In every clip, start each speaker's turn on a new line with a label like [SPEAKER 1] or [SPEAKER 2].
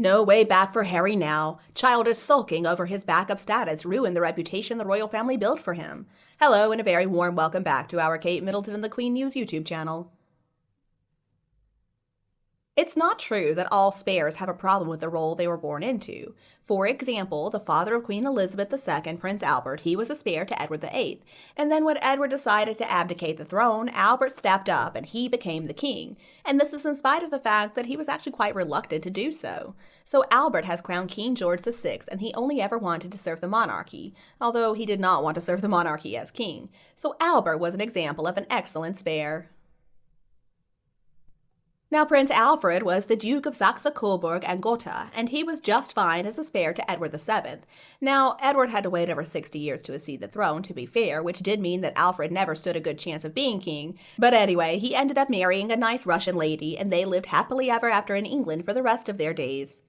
[SPEAKER 1] No way back for Harry now. Childish sulking over his backup status ruined the reputation the royal family built for him. Hello, and a very warm welcome back to our Kate Middleton and the Queen News YouTube channel. It's not true that all spares have a problem with the role they were born into. For example, the father of Queen Elizabeth II, Prince Albert, he was a spare to Edward VIII. And then when Edward decided to abdicate the throne, Albert stepped up and he became the king. And this is in spite of the fact that he was actually quite reluctant to do so. So Albert has crowned King George VI, and he only ever wanted to serve the monarchy, although he did not want to serve the monarchy as king. So Albert was an example of an excellent spare. Now, Prince Alfred was the Duke of Saxe-Coburg and Gotha, and he was just fine as a spare to Edward VII. Now, Edward had to wait over 60 years to accede the throne, to be fair, which did mean that Alfred never stood a good chance of being king. But anyway, he ended up marrying a nice Russian lady, and they lived happily ever after in England for the rest of their days.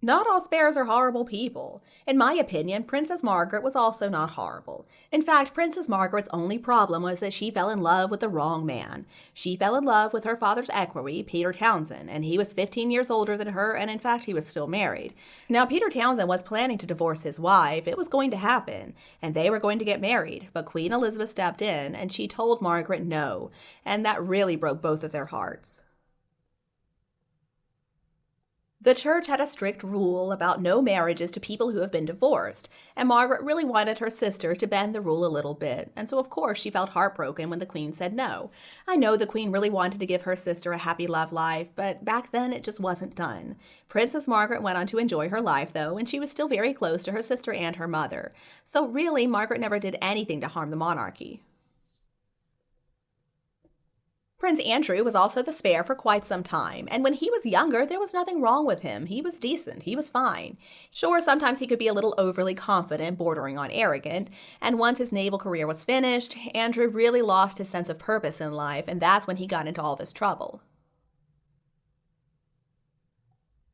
[SPEAKER 1] Not all spares are horrible people. In my opinion, Princess Margaret was also not horrible. In fact, Princess Margaret's only problem was that she fell in love with the wrong man. She fell in love with her father's equerry, Peter Townsend, and he was 15 years older than her, and in fact, he was still married. Now, Peter Townsend was planning to divorce his wife. It was going to happen, and they were going to get married, but Queen Elizabeth stepped in, and she told Margaret no, and that really broke both of their hearts. The church had a strict rule about no marriages to people who have been divorced, and Margaret really wanted her sister to bend the rule a little bit, and so of course she felt heartbroken when the Queen said no. I know the Queen really wanted to give her sister a happy love life, but back then it just wasn't done. Princess Margaret went on to enjoy her life though, and she was still very close to her sister and her mother. So really, Margaret never did anything to harm the monarchy. Prince Andrew was also the spare for quite some time, and when he was younger, there was nothing wrong with him. He was decent. He was fine. Sure, sometimes he could be a little overly confident, bordering on arrogant, and once his naval career was finished, Andrew really lost his sense of purpose in life, and that's when he got into all this trouble.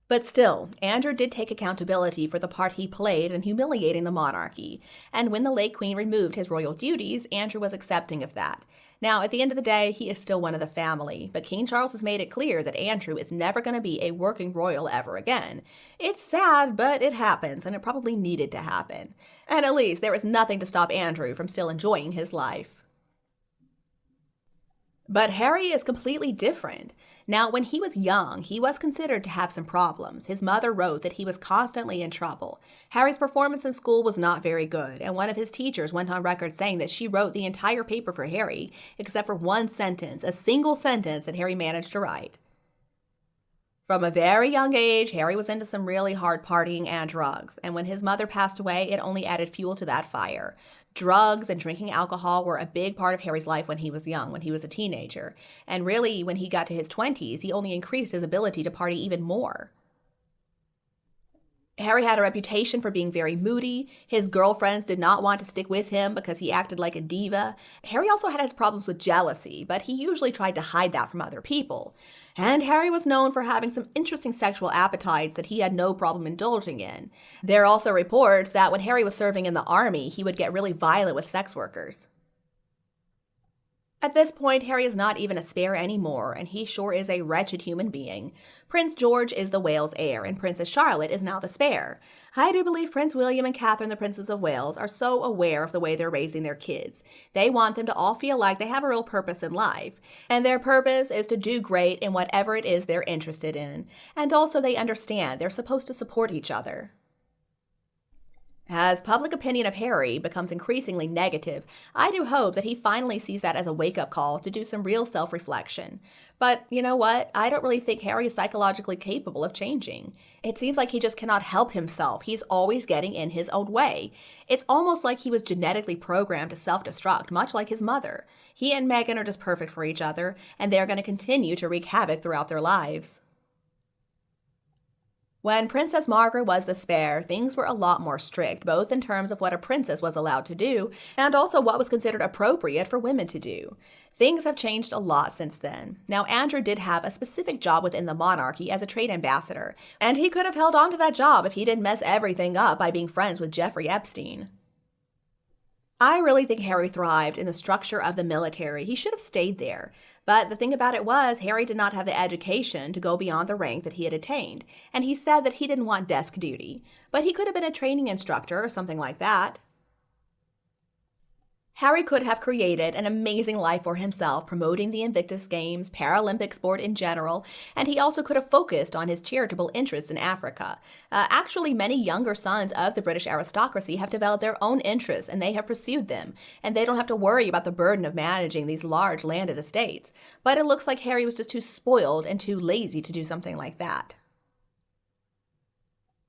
[SPEAKER 1] But still, Andrew did take accountability for the part he played in humiliating the monarchy, and when the late Queen removed his royal duties, Andrew was accepting of that. Now, at the end of the day, he is still one of the family, but King Charles has made it clear that Andrew is never going to be a working royal ever again. It's sad, but it happens, and it probably needed to happen. And at least there is nothing to stop Andrew from still enjoying his life. But Harry is completely different. Now, when he was young, he was considered to have some problems. His mother wrote that he was constantly in trouble. Harry's performance in school was not very good, and one of his teachers went on record saying that she wrote the entire paper for Harry, except for one sentence, a single sentence that Harry managed to write. From a very young age, Harry was into some really hard partying and drugs, and when his mother passed away, it only added fuel to that fire. Drugs and drinking alcohol were a big part of Harry's life when he was young, when he was a teenager. And really, when he got to his 20s, he only increased his ability to party even more. Harry had a reputation for being very moody. His girlfriends did not want to stick with him because he acted like a diva. Harry also had his problems with jealousy, but he usually tried to hide that from other people. And Harry was known for having some interesting sexual appetites that he had no problem indulging in. There are also reports that when Harry was serving in the army, he would get really violent with sex workers. At this point, Harry is not even a spare anymore, and he sure is a wretched human being. Prince George is the Wales heir, and Princess Charlotte is now the spare. I do believe Prince William and Catherine, the Princess of Wales, are so aware of the way they're raising their kids. They want them to all feel like they have a real purpose in life, and their purpose is to do great in whatever it is they're interested in. And also they understand they're supposed to support each other. As public opinion of Harry becomes increasingly negative, I do hope that he finally sees that as a wake-up call to do some real self-reflection. But you know what? I don't really think Harry is psychologically capable of changing. It seems like he just cannot help himself. He's always getting in his own way. It's almost like he was genetically programmed to self-destruct, much like his mother. He and Meghan are just perfect for each other, and they're going to continue to wreak havoc throughout their lives. When Princess Margaret was the spare, things were a lot more strict, both in terms of what a princess was allowed to do, and also what was considered appropriate for women to do. Things have changed a lot since then. Now, Andrew did have a specific job within the monarchy as a trade ambassador, and he could have held on to that job if he didn't mess everything up by being friends with Jeffrey Epstein. I really think Harry thrived in the structure of the military. He should have stayed there. But the thing about it was, Harry did not have the education to go beyond the rank that he had attained, and he said that he didn't want desk duty. But he could have been a training instructor or something like that. Harry could have created an amazing life for himself, promoting the Invictus Games, Paralympic sport in general, and he also could have focused on his charitable interests in Africa. Actually, many younger sons of the British aristocracy have developed their own interests, and they have pursued them, and they don't have to worry about the burden of managing these large landed estates. But it looks like Harry was just too spoiled and too lazy to do something like that.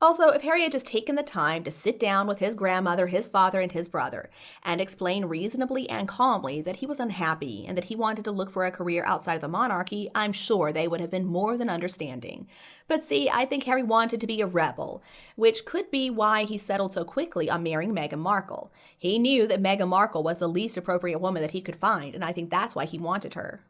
[SPEAKER 1] Also, if Harry had just taken the time to sit down with his grandmother, his father, and his brother, and explain reasonably and calmly that he was unhappy and that he wanted to look for a career outside of the monarchy, I'm sure they would have been more than understanding. But see, I think Harry wanted to be a rebel, which could be why he settled so quickly on marrying Meghan Markle. He knew that Meghan Markle was the least appropriate woman that he could find, and I think that's why he wanted her.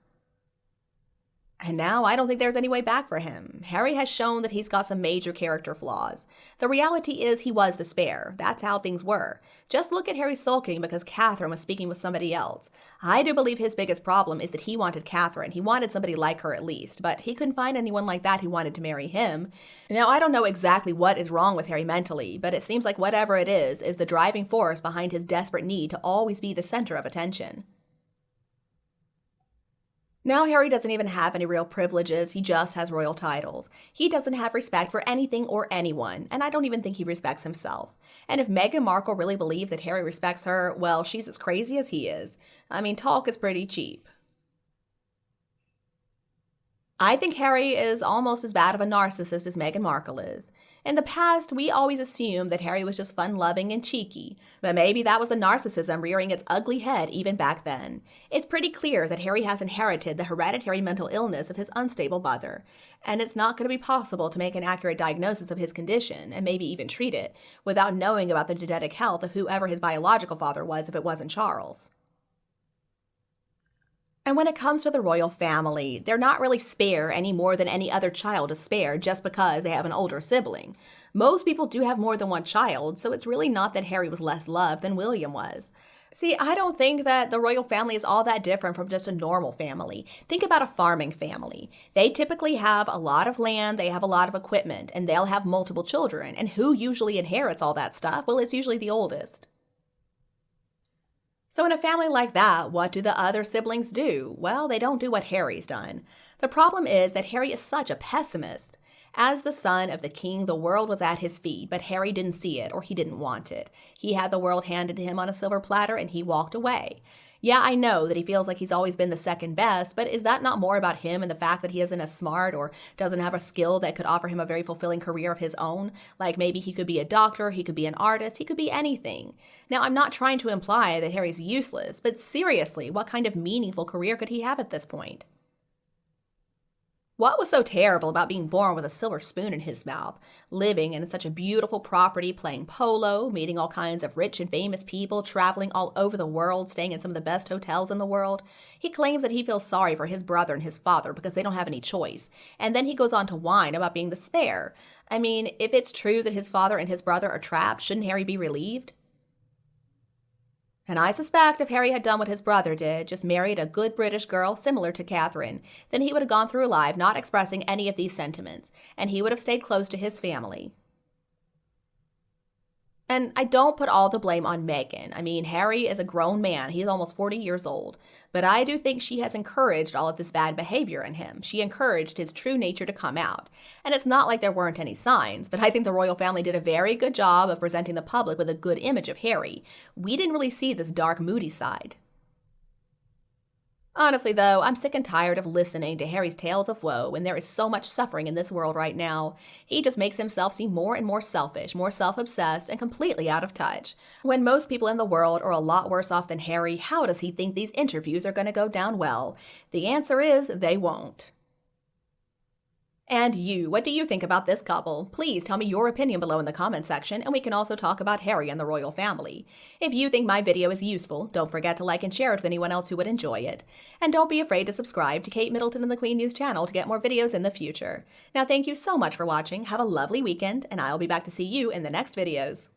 [SPEAKER 1] And now I don't think there's any way back for him. Harry has shown that he's got some major character flaws. The reality is he was the spare. That's how things were. Just look at Harry sulking because Catherine was speaking with somebody else. I do believe his biggest problem is that he wanted Catherine. He wanted somebody like her at least, but he couldn't find anyone like that who wanted to marry him. Now, I don't know exactly what is wrong with Harry mentally, but it seems like whatever it is the driving force behind his desperate need to always be the center of attention. Now Harry doesn't even have any real privileges, he just has royal titles. He doesn't have respect for anything or anyone, and I don't even think he respects himself. And if Meghan Markle really believes that Harry respects her, well, she's as crazy as he is. I mean, talk is pretty cheap. I think Harry is almost as bad of a narcissist as Meghan Markle is. In the past, we always assumed that Harry was just fun-loving and cheeky, but maybe that was the narcissism rearing its ugly head even back then. It's pretty clear that Harry has inherited the hereditary mental illness of his unstable mother, and it's not going to be possible to make an accurate diagnosis of his condition, and maybe even treat it, without knowing about the genetic health of whoever his biological father was if it wasn't Charles. And when it comes to the royal family, they're not really spare any more than any other child is spare just because they have an older sibling. Most people do have more than one child, so it's really not that Harry was less loved than William was. See, I don't think that the royal family is all that different from just a normal family. Think about a farming family. They typically have a lot of land, they have a lot of equipment, and they'll have multiple children. And who usually inherits all that stuff? Well, it's usually the oldest. So in a family like that, what do the other siblings do? Well, they don't do what Harry's done. The problem is that Harry is such a pessimist. As the son of the king, the world was at his feet, but Harry didn't see it or he didn't want it. He had the world handed to him on a silver platter and he walked away. Yeah, I know that he feels like he's always been the second best, but is that not more about him and the fact that he isn't as smart or doesn't have a skill that could offer him a very fulfilling career of his own? Like maybe he could be a doctor, he could be an artist, he could be anything. Now, I'm not trying to imply that Harry's useless, but seriously, what kind of meaningful career could he have at this point? What was so terrible about being born with a silver spoon in his mouth, living in such a beautiful property, playing polo, meeting all kinds of rich and famous people, traveling all over the world, staying in some of the best hotels in the world? He claims that he feels sorry for his brother and his father because they don't have any choice. And then he goes on to whine about being the spare. I mean, if it's true that his father and his brother are trapped, shouldn't Harry be relieved? And I suspect if Harry had done what his brother did, just married a good British girl similar to Catherine, then he would have gone through life not expressing any of these sentiments, and he would have stayed close to his family. And I don't put all the blame on Meghan. I mean, Harry is a grown man. He's almost 40 years old. But I do think she has encouraged all of this bad behavior in him. She encouraged his true nature to come out. And it's not like there weren't any signs, but I think the royal family did a very good job of presenting the public with a good image of Harry. We didn't really see this dark, moody side. Honestly, though, I'm sick and tired of listening to Harry's tales of woe when there is so much suffering in this world right now. He just makes himself seem more and more selfish, more self-obsessed, and completely out of touch. When most people in the world are a lot worse off than Harry, how does he think these interviews are going to go down well? The answer is they won't. And you, what do you think about this couple? Please tell me your opinion below in the comment section, and we can also talk about Harry and the royal family. If you think my video is useful, don't forget to like and share it with anyone else who would enjoy it. And don't be afraid to subscribe to Kate Middleton and the Queen News channel to get more videos in the future. Now thank you so much for watching, have a lovely weekend, and I'll be back to see you in the next videos.